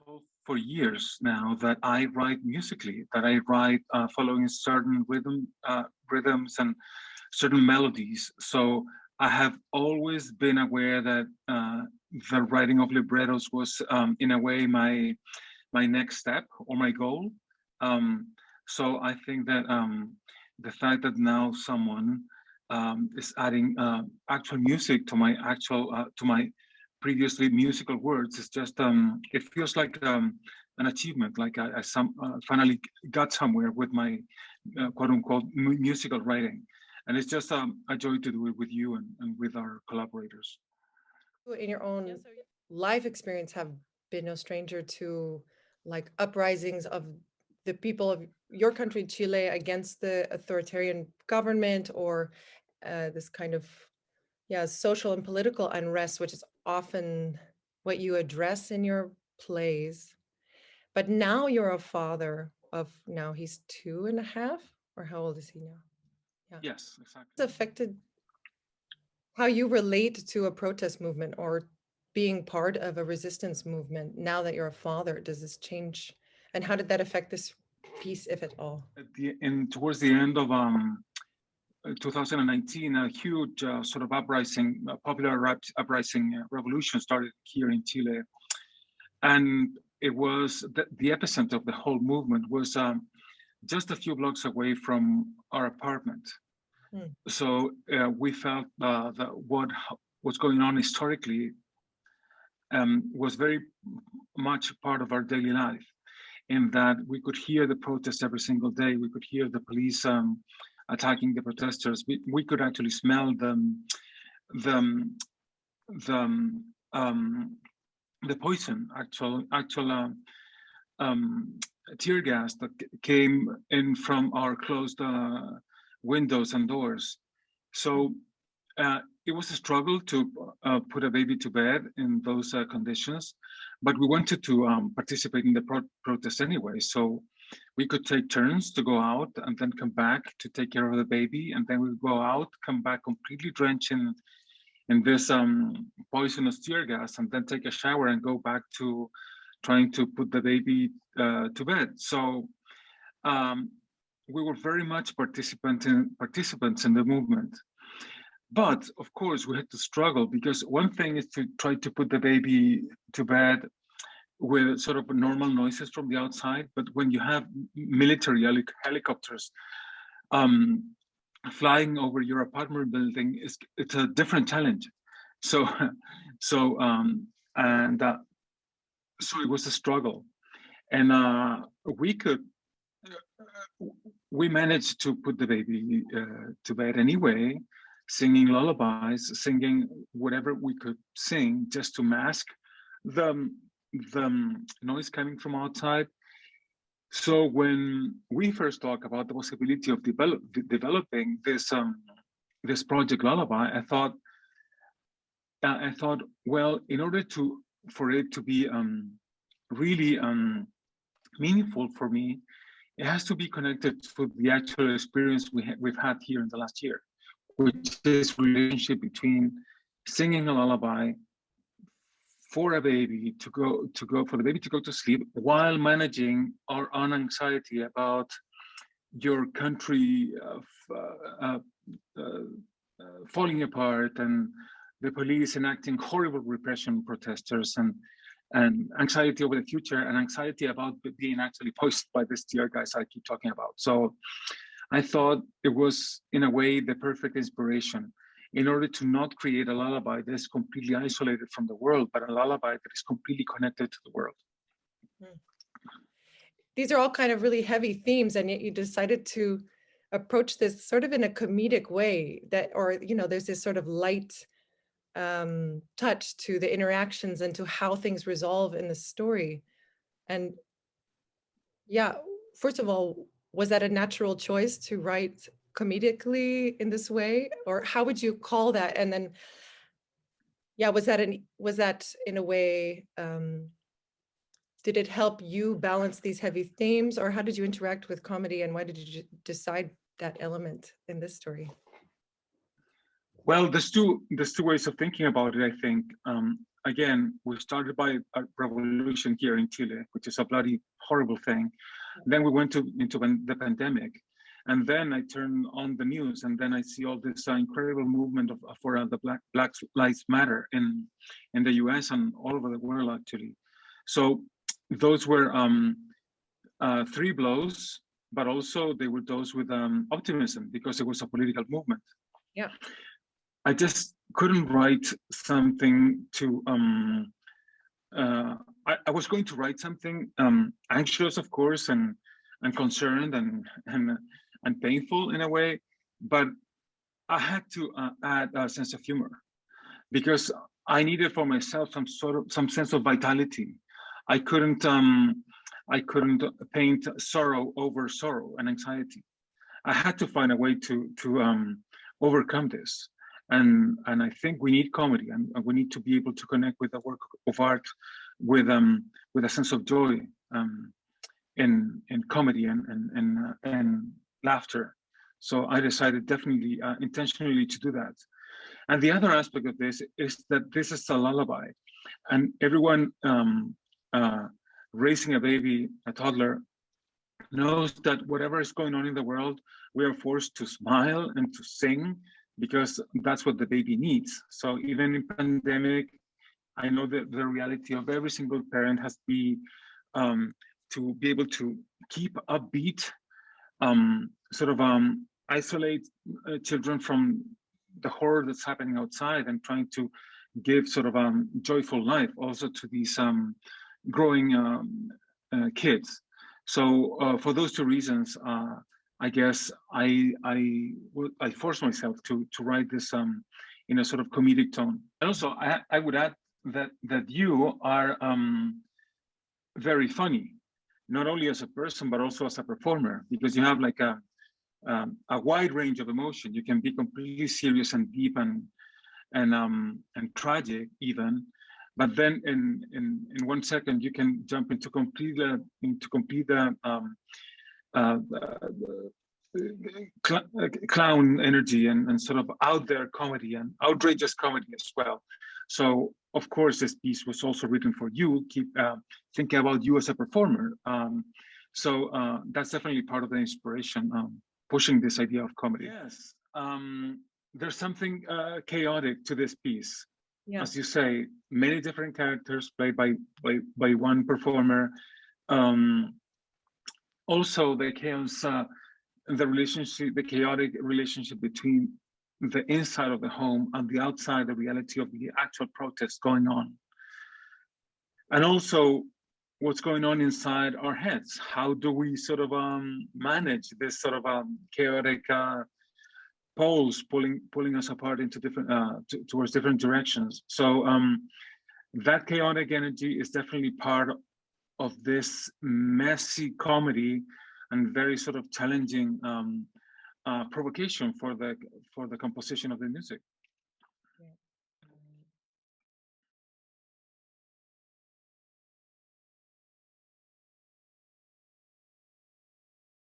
told for years now that I write musically, that I write following certain rhythms and certain melodies. So I have always been aware that the writing of librettos was, in a way, my next step or my goal. So I think that the fact that now someone is adding actual music to my previously musical words is just it feels like an achievement, like I finally got somewhere with my quote unquote musical writing, and it's just a joy to do it with you and with our collaborators. In your own life experience, have been no stranger to like uprisings of the people of your country, Chile, against the authoritarian government, or this kind of social and political unrest, which is often what you address in your plays. But now you're a father of, now he's 2.5, or how old is he now? Yeah. Yes, exactly. It's affected how you relate to a protest movement or being part of a resistance movement now that you're a father. Does this change? And how did that affect this piece, if at all? Towards the end of 2019, a huge sort of uprising, popular uprising revolution started here in Chile. And it was the epicenter of the whole movement was just a few blocks away from our apartment. So we felt that what was going on historically was very much part of our daily life, in that we could hear the protests every single day. We could hear the police attacking the protesters. We could actually smell the poison, actual tear gas that came in from our closed windows and doors. So it was a struggle to put a baby to bed in those conditions, but we wanted to participate in the protest anyway. So we could take turns to go out and then come back to take care of the baby, and then we go out, come back completely drenched in this poisonous tear gas, and then take a shower and go back to trying to put the baby to bed. So we were very much participants in the movement. But of course, we had to struggle, because one thing is to try to put the baby to bed with sort of normal noises from the outside. But when you have military helicopters flying over your apartment building, it's a different challenge. So it was a struggle, and we managed to put the baby to bed anyway, singing lullabies, singing whatever we could sing just to mask the noise coming from outside. So when we first talked about the possibility of developing this project Lullaby, I thought, well, in order for it to be really meaningful for me, it has to be connected to the actual experience we've had here in the last year, which is relationship between singing a lullaby for a baby for the baby to go to sleep, while managing our own anxiety about your country falling apart, and the police enacting horrible repression protesters, and anxiety over the future, and anxiety about being actually poisoned by this tear gas I keep talking about. So I thought it was, in a way, the perfect inspiration, in order to not create a lullaby that is completely isolated from the world, but a lullaby that is completely connected to the world. These are all kind of really heavy themes, and yet you decided to approach this sort of in a comedic way, there's this sort of light touch to the interactions and to how things resolve in the story. And first of all, was that a natural choice to write comedically in this way, or how would you call that? And then was that in a way, did it help you balance these heavy themes, or how did you interact with comedy, and why did you decide that element in this story? Well, there's two ways of thinking about it, I think. again, we started by a revolution here in Chile, which is a bloody horrible thing. Then we went into the pandemic. And then I turn on the news, and then I see all this incredible movement for the Black Lives Matter in the US and all over the world, actually. So those were 3 blows, but also they were those with optimism, because it was a political movement. Yeah. I just couldn't write something to, I was going to write something anxious, of course, and concerned and painful in a way, but I had to add a sense of humor, because I needed for myself some sense of vitality. I couldn't paint sorrow over sorrow and anxiety. I had to find a way to overcome this, and I think we need comedy, and we need to be able to connect with the work of art with a sense of joy in comedy and laughter. So I decided definitely intentionally to do that. And the other aspect of this is that this is a lullaby, and everyone raising a baby, a toddler, knows that whatever is going on in the world, we are forced to smile and to sing, because that's what the baby needs. So even in pandemic, I know that the reality of every single parent has to be able to keep upbeat, isolate children from the horror that's happening outside, and trying to give joyful life also to these growing kids. So for those 2 reasons, I guess I forced myself to write this in a sort of comedic tone. And also, I would add that you are very funny, not only as a person but also as a performer, because you have like a wide range of emotion. You can be completely serious and deep and tragic even, but then in 1 second you can jump into complete clown energy and sort of out there comedy and outrageous comedy as well. So of course this piece was also written for you. Keep thinking about you as a performer. So that's definitely part of the inspiration, pushing this idea of comedy. Yes, there's something chaotic to this piece. Yeah. As you say, many different characters played by one performer. Also, the chaos, the chaotic relationship between the inside of the home and the outside, the reality of the actual protest going on. And also what's going on inside our heads. How do we sort of manage this sort of chaotic poles pulling us apart into different towards different directions? So that chaotic energy is definitely part of this messy comedy and very sort of challenging provocation for the composition of the music.